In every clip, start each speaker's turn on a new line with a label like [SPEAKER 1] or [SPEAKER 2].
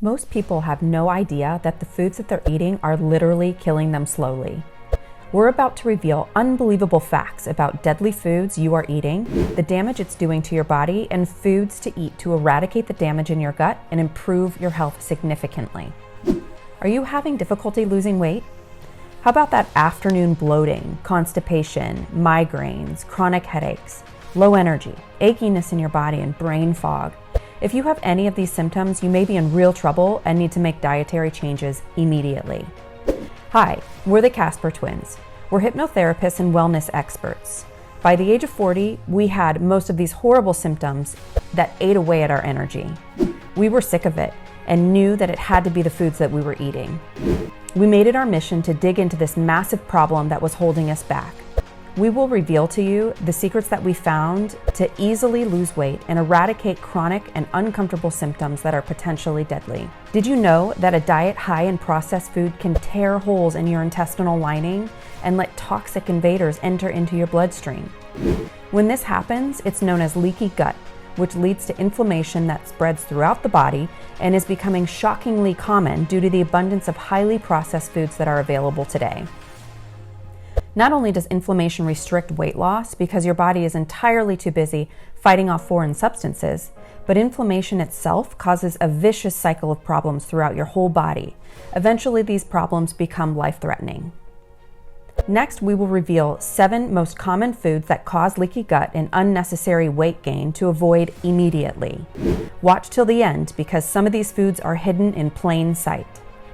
[SPEAKER 1] Most people have no idea that the foods that they're eating are literally killing them slowly. We're about to reveal unbelievable facts about deadly foods you are eating, the damage it's doing to your body, and foods to eat to eradicate the damage in your gut and improve your health significantly. Are you having difficulty losing weight? How about that afternoon bloating, constipation, migraines, chronic headaches, low energy, achiness in your body, and brain fog? If you have any of these symptoms, you may be in real trouble and need to make dietary changes immediately. Hi, we're the Kaspar Twins. We're hypnotherapists and wellness experts. By the age of 40, we had most of these horrible symptoms that ate away at our energy. We were sick of it and knew that it had to be the foods that we were eating. We made it our mission to dig into this massive problem that was holding us back. We will reveal to you the secrets that we found to easily lose weight and eradicate chronic and uncomfortable symptoms that are potentially deadly. Did you know that a diet high in processed food can tear holes in your intestinal lining and let toxic invaders enter into your bloodstream? When this happens, it's known as leaky gut, which leads to inflammation that spreads throughout the body and is becoming shockingly common due to the abundance of highly processed foods that are available today. Not only does inflammation restrict weight loss because your body is entirely too busy fighting off foreign substances, but inflammation itself causes a vicious cycle of problems throughout your whole body. Eventually, these problems become life-threatening. Next, we will reveal 7 most common foods that cause leaky gut and unnecessary weight gain to avoid immediately. Watch till the end because some of these foods are hidden in plain sight.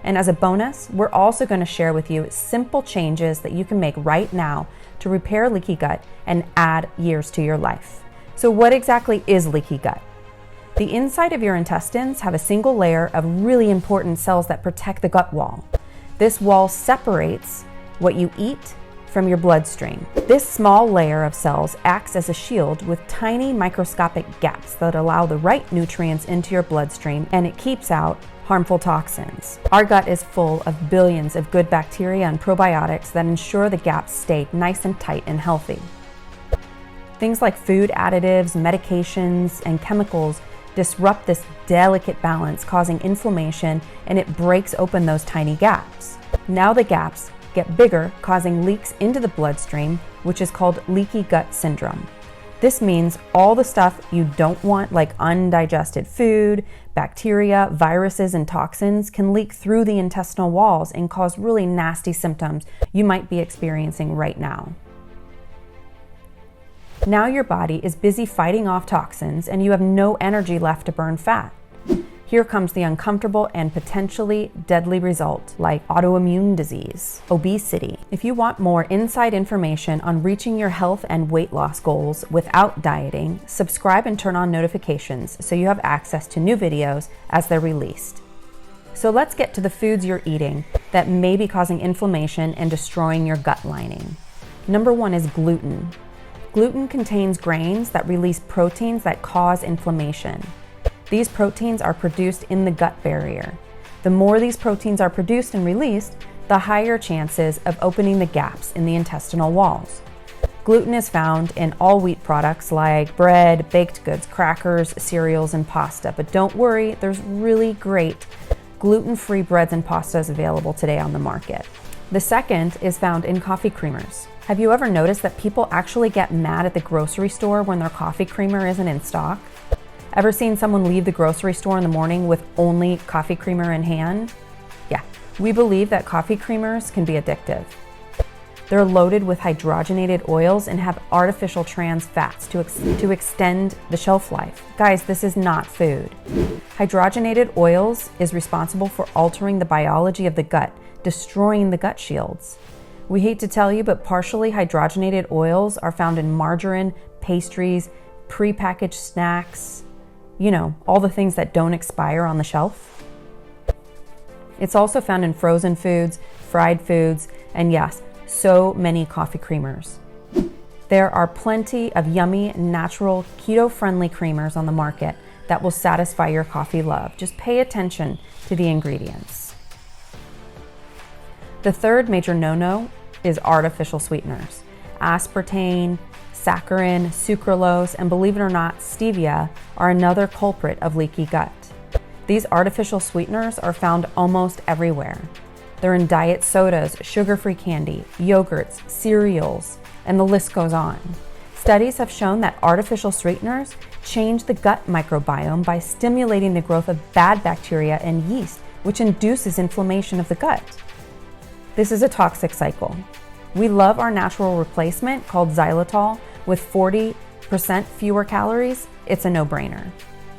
[SPEAKER 1] And as a bonus, we're also going to share with you simple changes that you can make right now to repair leaky gut and add years to your life. So what exactly is leaky gut? The inside of your intestines have a single layer of really important cells that protect the gut wall. This wall separates what you eat from your bloodstream. This small layer of cells acts as a shield with tiny microscopic gaps that allow the right nutrients into your bloodstream, and it keeps out harmful toxins. Our gut is full of billions of good bacteria and probiotics that ensure the gaps stay nice and tight and healthy. Things like food additives, medications, and chemicals disrupt this delicate balance, causing inflammation, and it breaks open those tiny gaps. Now the gaps get bigger, causing leaks into the bloodstream, which is called leaky gut syndrome. This means all the stuff you don't want, like undigested food, bacteria, viruses, and toxins, can leak through the intestinal walls and cause really nasty symptoms you might be experiencing right now. Now your body is busy fighting off toxins and you have no energy left to burn fat. Here comes the uncomfortable and potentially deadly result, like autoimmune disease, obesity. If you want more inside information on reaching your health and weight loss goals without dieting, subscribe and turn on notifications so you have access to new videos as they're released. So let's get to the foods you're eating that may be causing inflammation and destroying your gut lining. Number 1 is gluten. Gluten contains grains that release proteins that cause inflammation. These proteins are produced in the gut barrier. The more these proteins are produced and released, the higher chances of opening the gaps in the intestinal walls. Gluten is found in all wheat products like bread, baked goods, crackers, cereals, and pasta. But don't worry, there's really great gluten-free breads and pastas available today on the market. The second is found in coffee creamers. Have you ever noticed that people actually get mad at the grocery store when their coffee creamer isn't in stock? Ever seen someone leave the grocery store in the morning with only coffee creamer in hand? Yeah, we believe that coffee creamers can be addictive. They're loaded with hydrogenated oils and have artificial trans fats to extend the shelf life. Guys, this is not food. Hydrogenated oils is responsible for altering the biology of the gut, destroying the gut shields. We hate to tell you, but partially hydrogenated oils are found in margarine, pastries, prepackaged snacks, all the things that don't expire on the shelf. It's also found in frozen foods, fried foods, and yes, so many coffee creamers. There are plenty of yummy, natural, keto-friendly creamers on the market that will satisfy your coffee love. Just pay attention to the ingredients. The third major no-no is artificial sweeteners. Aspartame, saccharin, sucralose, and believe it or not, stevia are another culprit of leaky gut. These artificial sweeteners are found almost everywhere. They're in diet sodas, sugar-free candy, yogurts, cereals, and the list goes on. Studies have shown that artificial sweeteners change the gut microbiome by stimulating the growth of bad bacteria and yeast, which induces inflammation of the gut. This is a toxic cycle. We love our natural replacement called xylitol with 40% fewer calories. It's a no-brainer.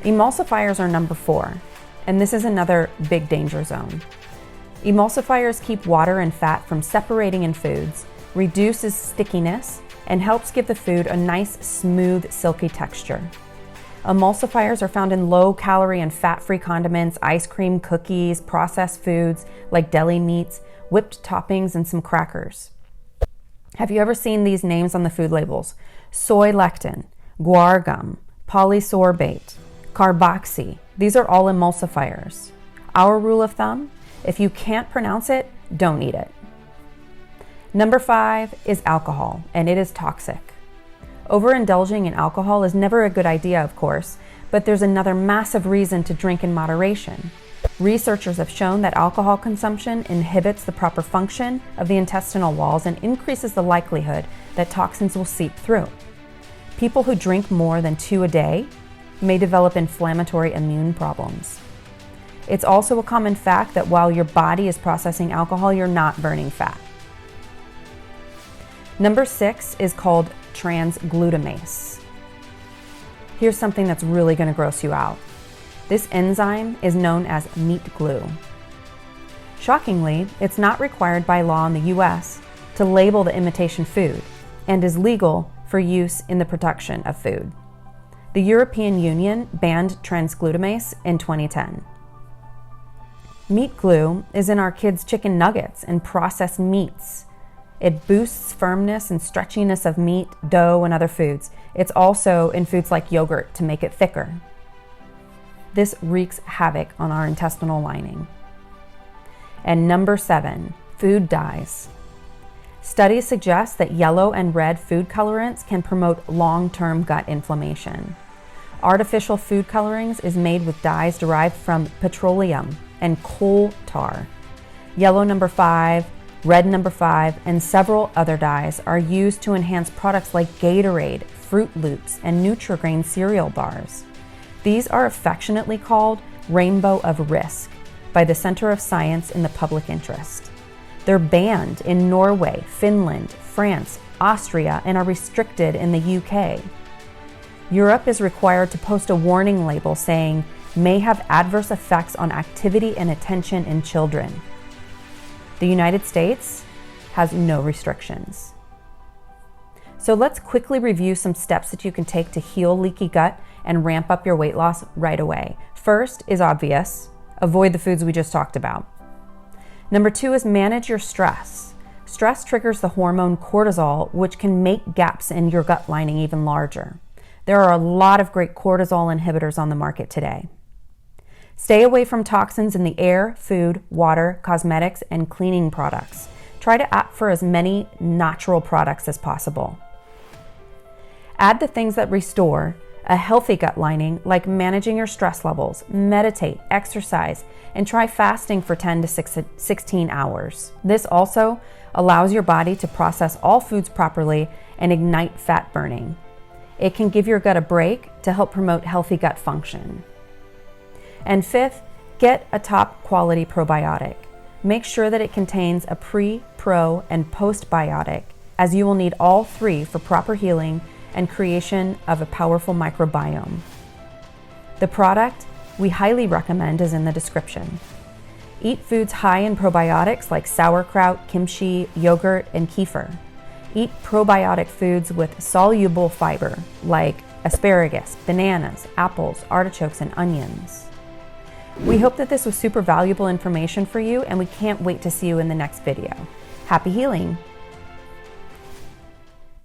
[SPEAKER 1] Emulsifiers are number 4, and this is another big danger zone. Emulsifiers keep water and fat from separating in foods, reduces stickiness, and helps give the food a nice, smooth, silky texture. Emulsifiers are found in low-calorie and fat-free condiments, ice cream, cookies, processed foods like deli meats, whipped toppings, and some crackers. Have you ever seen these names on the food labels? Soy lectin, guar gum, polysorbate, carboxy. These are all emulsifiers. Our rule of thumb, if you can't pronounce it, don't eat it. Number 5 is alcohol, and it is toxic. Overindulging in alcohol is never a good idea, of course, but there's another massive reason to drink in moderation. Researchers have shown that alcohol consumption inhibits the proper function of the intestinal walls and increases the likelihood that toxins will seep through. People who drink more than 2 a day may develop inflammatory immune problems. It's also a common fact that while your body is processing alcohol, you're not burning fat. Number 6 is called transglutamase. Here's something that's really going to gross you out. This enzyme is known as meat glue. Shockingly, it's not required by law in the US to label the imitation food and is legal for use in the production of food. The European Union banned transglutamase in 2010. Meat glue is in our kids' chicken nuggets and processed meats. It boosts firmness and stretchiness of meat, dough, and other foods. It's also in foods like yogurt to make it thicker. This wreaks havoc on our intestinal lining. And number 7, food dyes. Studies suggest that yellow and red food colorants can promote long-term gut inflammation. Artificial food colorings is made with dyes derived from petroleum and coal tar. Yellow number 5, red number 5, and several other dyes are used to enhance products like Gatorade, Fruit Loops, and Nutri-Grain cereal bars. These are affectionately called Rainbow of Risk by the Center of Science in the Public Interest. They're banned in Norway, Finland, France, Austria, and are restricted in the UK. Europe is required to post a warning label saying, may have adverse effects on activity and attention in children. The United States has no restrictions. So let's quickly review some steps that you can take to heal leaky gut and ramp up your weight loss right away. First is obvious, avoid the foods we just talked about. Number 2 is manage your stress. Stress triggers the hormone cortisol, which can make gaps in your gut lining even larger. There are a lot of great cortisol inhibitors on the market today. Stay away from toxins in the air, food, water, cosmetics, and cleaning products. Try to opt for as many natural products as possible. Add the things that restore a healthy gut lining, like managing your stress levels, meditate, exercise, and try fasting for 10 to 16 hours. This also allows your body to process all foods properly and ignite fat burning. It can give your gut a break to help promote healthy gut function. And 5th, get a top quality probiotic. Make sure that it contains a pre, pro, and postbiotic, as you will need all 3 for proper healing and creation of a powerful microbiome. The product we highly recommend is in the description. Eat foods high in probiotics like sauerkraut, kimchi, yogurt, and kefir. Eat probiotic foods with soluble fiber like asparagus, bananas, apples, artichokes, and onions. We hope that this was super valuable information for you, and we can't wait to see you in the next video. Happy healing!